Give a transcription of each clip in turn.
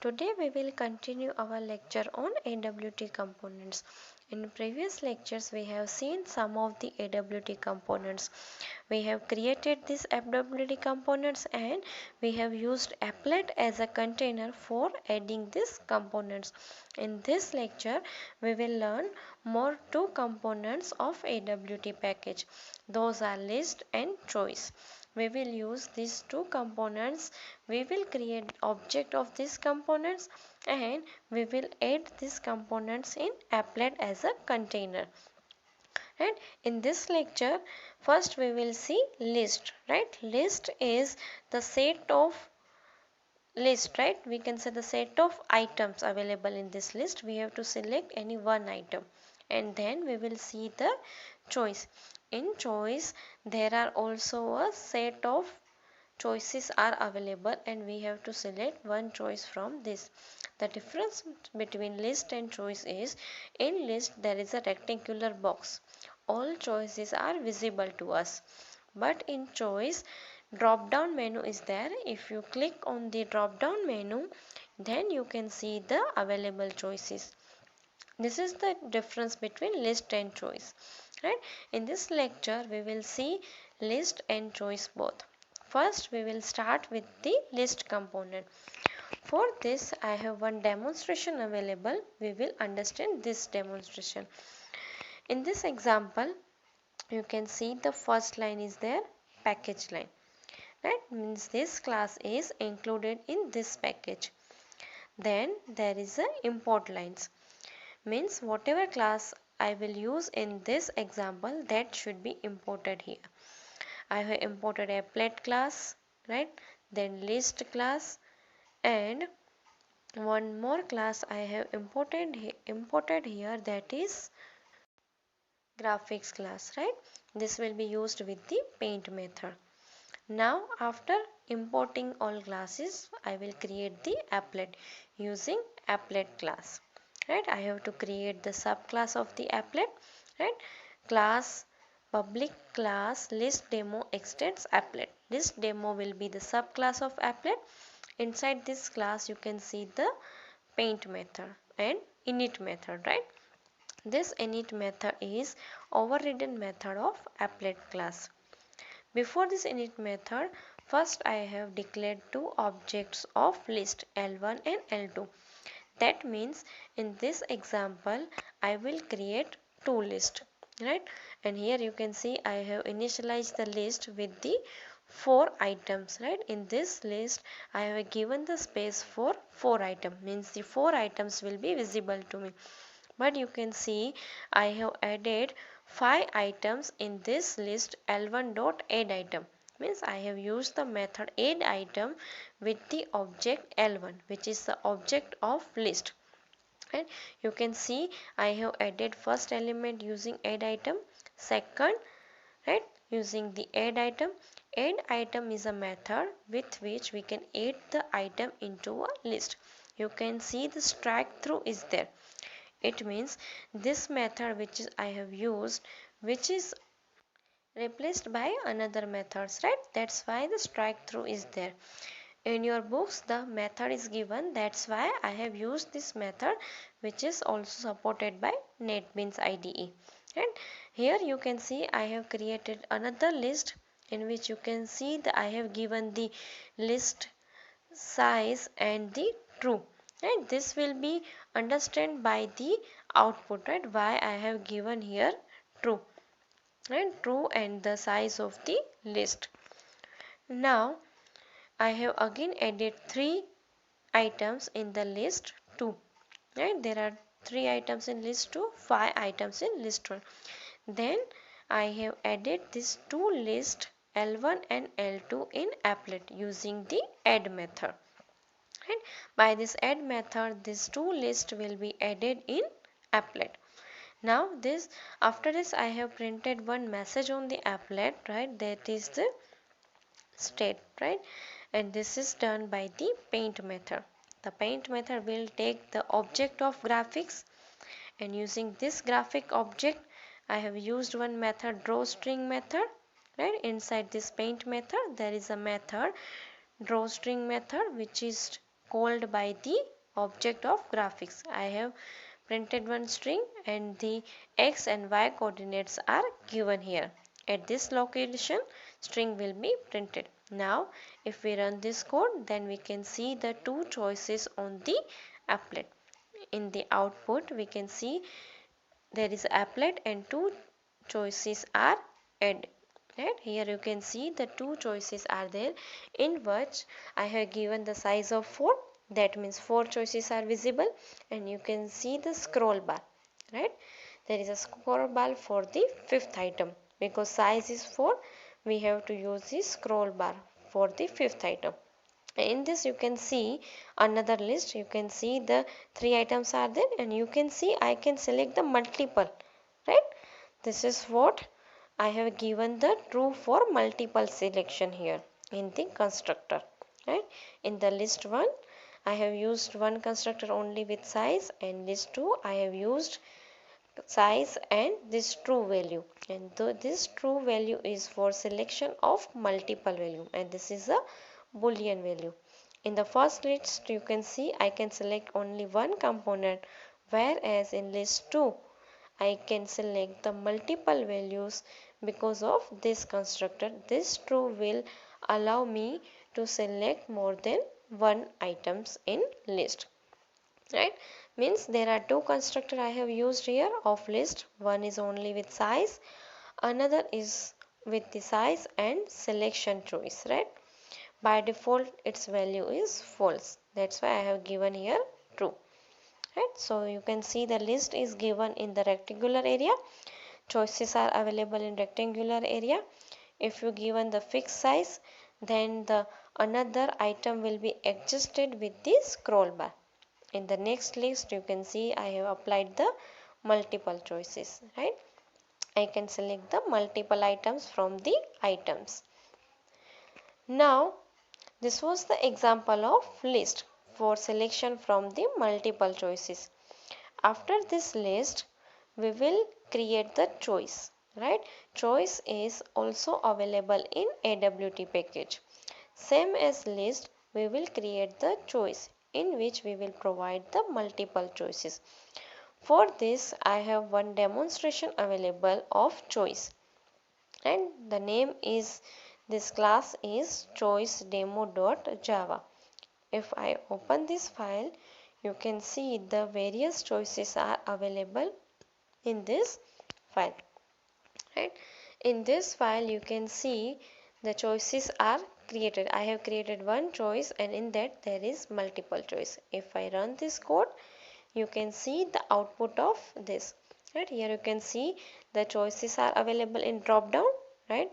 Today we will continue our lecture on AWT components. In previous lectures we have seen some of the AWT components. We have created these AWT components and we have used Applet as a container for adding these components. In this lecture we will learn more two components of AWT package. Those are list and choice. We will use these two components. We will create object of these components and we will add these components in Applet as a container. And in this lecture first we will see list, right? List is the set of list, right? We can say the set of items available in this list. We have to select any one item and then we will see the choice. In choice there are also a set of choices are available and we have to select one choice from this. The difference between list and choice is in list there is a rectangular box. All choices are visible to us. But in choice drop down menu is there. If you click on the drop down menu then you can see the available choices. This is the difference between list and choice. Right? In this lecture we will see list and choice both. First we will start with the list component. For this I have one demonstration available. We will understand this demonstration. In this example you can see the first line is there, package line. Right? Means this class is included in this package. Then there is a import lines. Means whatever class I will use in this example that should be imported here. I have imported a Applet class, right? Then list class and one more class I have imported here, that is graphics class, right? This will be used with the paint method. Now after importing all classes I will create the applet using applet class. Right, I have to create the subclass of the applet. Right, class public class list demo extends applet. List demo will be the subclass of applet. Inside this class you can see the paint method and init method. Right, this init method is overridden method of applet class. Before this init method, first I have declared two objects of list L1 and L2. That means in this example I will create two lists, right? And here you can see I have initialized the list with the 4 items, right? In this list I have given the space for 4 items, means the 4 items will be visible to me. But you can see I have added 5 items in this list L1.add item. Means I have used the method add item with the object L1, which is the object of list. And you can see I have added first element using add item, second, right, using the add item. Add item is a method with which we can add the item into a list. You can see the strike through is there. It means this method which I have used, which is replaced by another methods, right? That's why the strike through is there. In your books the method is given, that's why I have used this method, which is also supported by NetBeans IDE. And here you can see I have created another list in which you can see that I have given the list size and the true. And this will be understood by the output, right? Why I have given here true, and true and the size of the list. Now I have again added 3 items in the list 2, right? There are 3 items in list 2, 5 items in list 1. Then I have added these 2 lists L1 and L2 in applet using the add method. And by this add method these 2 lists will be added in applet. Now this, after this I have printed one message on the applet, right? That is the state, right? And this is done by the paint method. The paint method will take the object of graphics, and using this graphic object I have used one method drawString method, right? Inside this paint method there is a method drawString method which is called by the object of graphics. I have printed one string and the x and y coordinates are given here. At this location, string will be printed. Now, if we run this code, then we can see the two choices on the applet. In the output, we can see there is applet and two choices are added. Right here you can see the two choices are there, in which I have given the size of 4, that means 4 choices are visible, and you can see the scroll bar. Right, there is a scroll bar for the fifth item. Because size is 4, we have to use the scroll bar for the fifth item. In this you can see another list. You can see the 3 items are there, and you can see I can select the multiple. Right, this is what I have given the true for multiple selection here in the constructor. Right, in the list 1 I have used one constructor only with size, and list 2 I have used size and this true value, and this true value is for selection of multiple value, and this is a boolean value. In the first list you can see I can select only one component, whereas in list 2 I can select the multiple values. Because of this constructor, this true will allow me to select more than one items in list. Right, means there are two constructor I have used here of list. One is only with size, another is with the size and selection choice. Right, by default its value is false, that's why I have given here true. Right, so you can see the list is given in the rectangular area, choices are available in rectangular area. If you given the fixed size, then the another item will be adjusted with the scroll bar. In the next list you can see I have applied the multiple choices. Right, I can select the multiple items from the items. Now this was the example of list for selection from the multiple choices. After this list we will create the choice. Right, choice is also available in AWT package. Same as list, we will create the choice in which we will provide the multiple choices. For this I have one demonstration available of choice, and the name is, this class is choicedemo.java. If I open this file, you can see the various choices are available in this file. Right, in this file you can see the choices are created. I have created one choice, and in that there is multiple choice. If I run this code, you can see the output of this. Right, here you can see the choices are available in drop down. Right,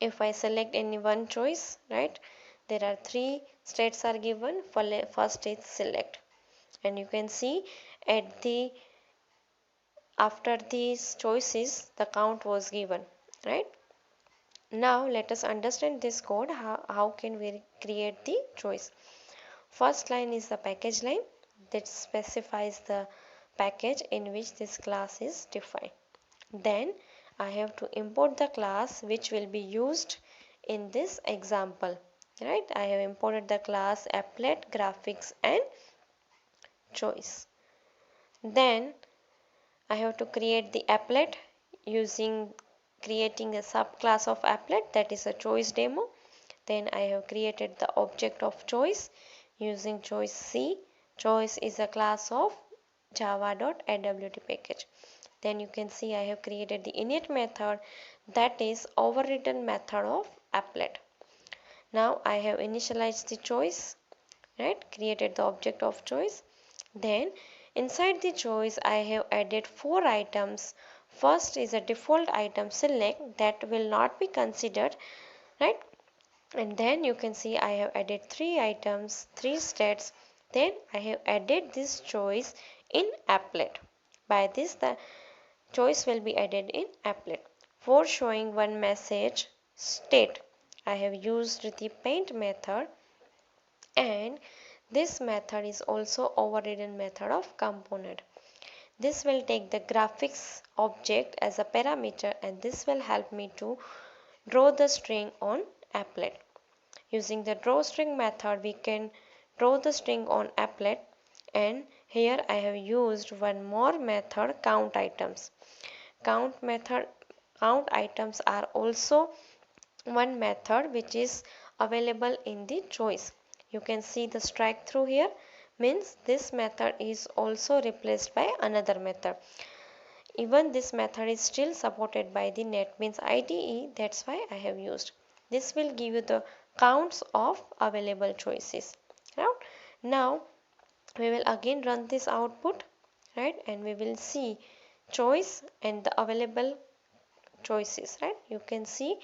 if I select any one choice, right, there are 3 states are given. First is select, and you can see at the after these choices the count was given. Right, now let us understand this code. How can we create the choice? First line is the package line that specifies the package in which this class is defined. Then I have to import the class which will be used in this example. Right, I have imported the class applet graphics and choice. Then I have to create the applet using creating a subclass of applet, that is a choice demo. Then I have created the object of choice using choice C. Choice is a class of java.awt package. Then you can see I have created the init method, that is overridden method of applet. Now I have initialized the choice, right, created the object of choice. Then inside the choice I have added 4 items. First is a default item select, that will not be considered. Right, and then you can see I have added 3 items, 3 states. Then I have added this choice in applet. By this the choice will be added in applet. For showing one message state, I have used the paint method, and this method is also overridden method of component. This will take the graphics object as a parameter, and this will help me to draw the string on applet. Using the drawString method we can draw the string on applet. And here I have used one more method, count items. Count method, count items are also one method which is available in the choice. You can see the strike through here, means this method is also replaced by another method. Even this method is still supported by the NetBeans IDE, that's why I have used. This will give you the counts of available choices. Right? Now we will again run this output, right, and we will see choice and the available choices, right. You can see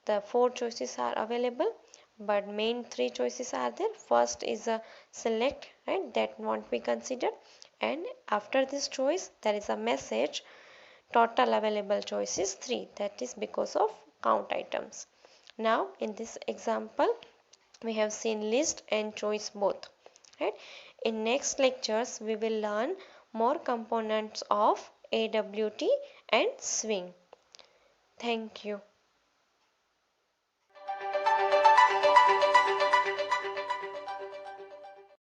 the 4 choices are available, but main 3 choices are there. First is a select, right, that won't be considered, and after this choice there is a message total available choice is 3, that is because of count items. Now in this example we have seen list and choice both, right. In next lectures we will learn more components of AWT and swing. Thank you.